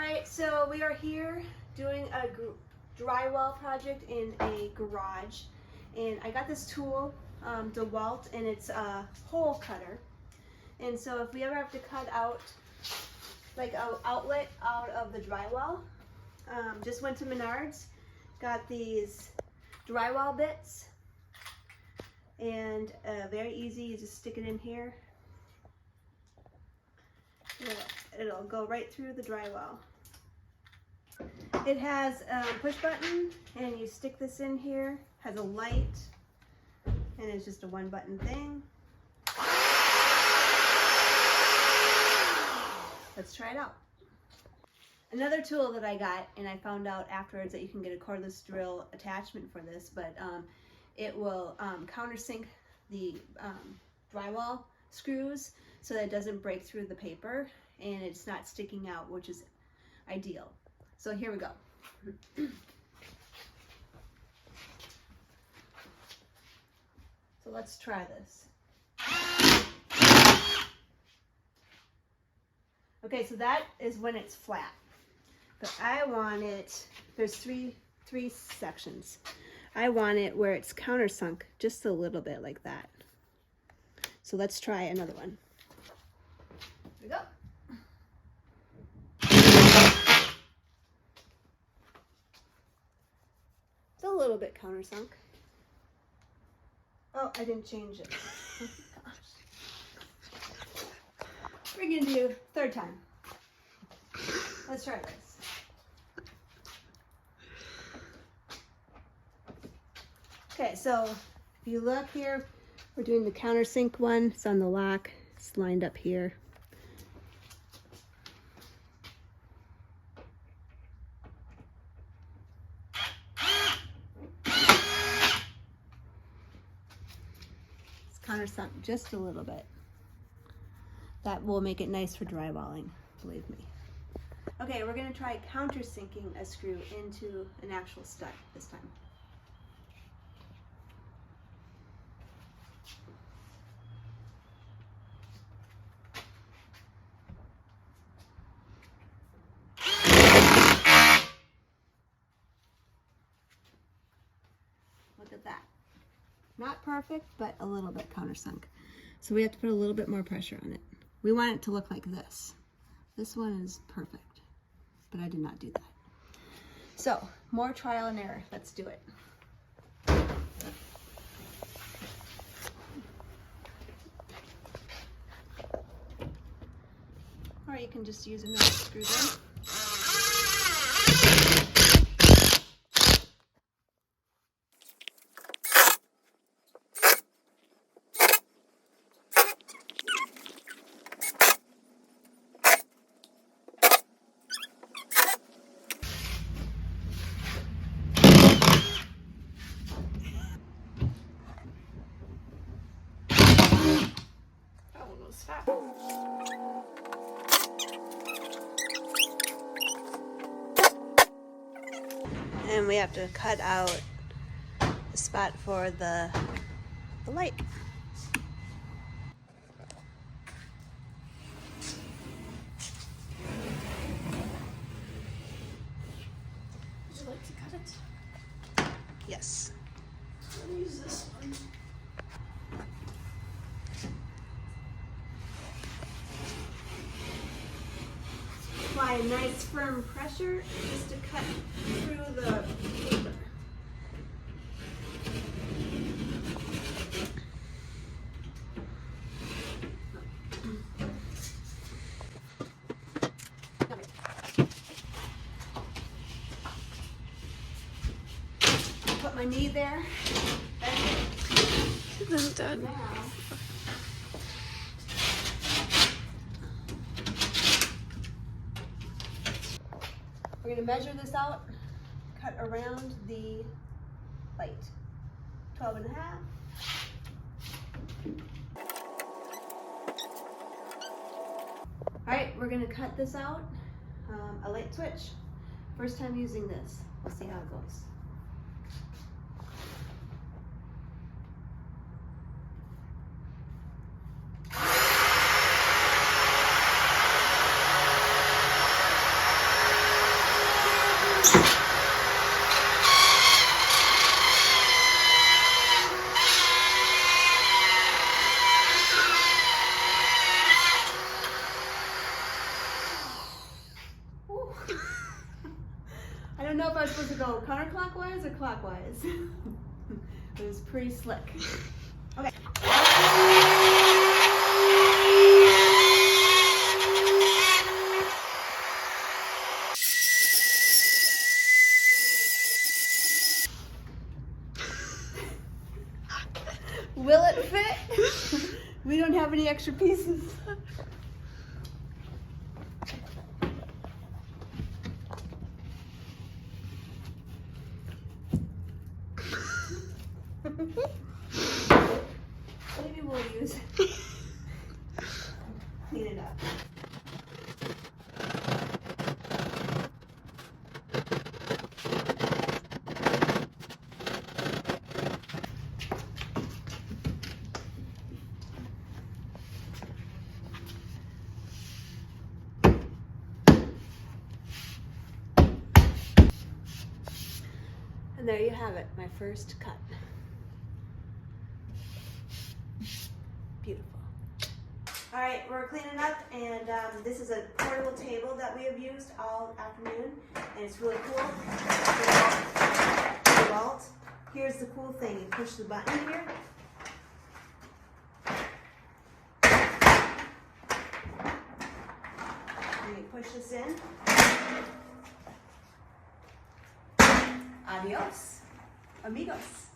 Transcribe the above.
Alright, so we are here doing a drywall project in a garage, and I got this tool, DeWalt, and it's a hole cutter. And so if we ever have to cut out like an outlet out of the drywall, just went to Menards, got these drywall bits, and very easy, you just stick it in here. It'll go right through the drywall. It has a push button, and you stick this in here. Has a light, and it's just a one button thing. Let's try it out. Another tool that I got, and I found out afterwards that you can get a cordless drill attachment for this, but it will countersink the drywall screws so that it doesn't break through the paper and it's not sticking out, which is ideal. So here we go. So let's try this. Okay, so that is when it's flat. But I want it, there's three sections. I want it where it's countersunk just a little bit like that. So let's try another one. Here we go. It's a little bit countersunk. Oh, I didn't change it. Oh, gosh. We're gonna do third time. Let's try this. Okay, so if you look here, we're doing the countersink one. It's on the lock. It's lined up here. It's countersunk just a little bit. That will make it nice for drywalling, believe me. Okay, we're gonna try countersinking a screw into an actual stud this time. Look at that. Not perfect, but a little bit countersunk. So we have to put a little bit more pressure on it. We want it to look like this. This one is perfect, but I did not do that. So, more trial and error. Let's do it. Or you can just use another screw gun. And we have to cut out the spot for the light. Would you like to cut it? Yes. Let me use this one. Apply a nice firm pressure just to cut through the paper. Put my knee there. I'm done. Now, we're going to measure this out, cut around the light. 12 and a half. All right, we're going to cut this out. A light switch. First time using this. We'll see how it goes. I don't know if I was supposed to go counterclockwise or clockwise. It was pretty slick. Okay. Will it fit? We don't have any extra pieces. Maybe we'll use it. Clean it up. And there you have it, my first cut. Beautiful. All right, we're cleaning up, and this is a portable table that we have used all afternoon, and it's really cool. DeWalt. Here's the cool thing: you push the button here. And you push this in. Adios, amigos.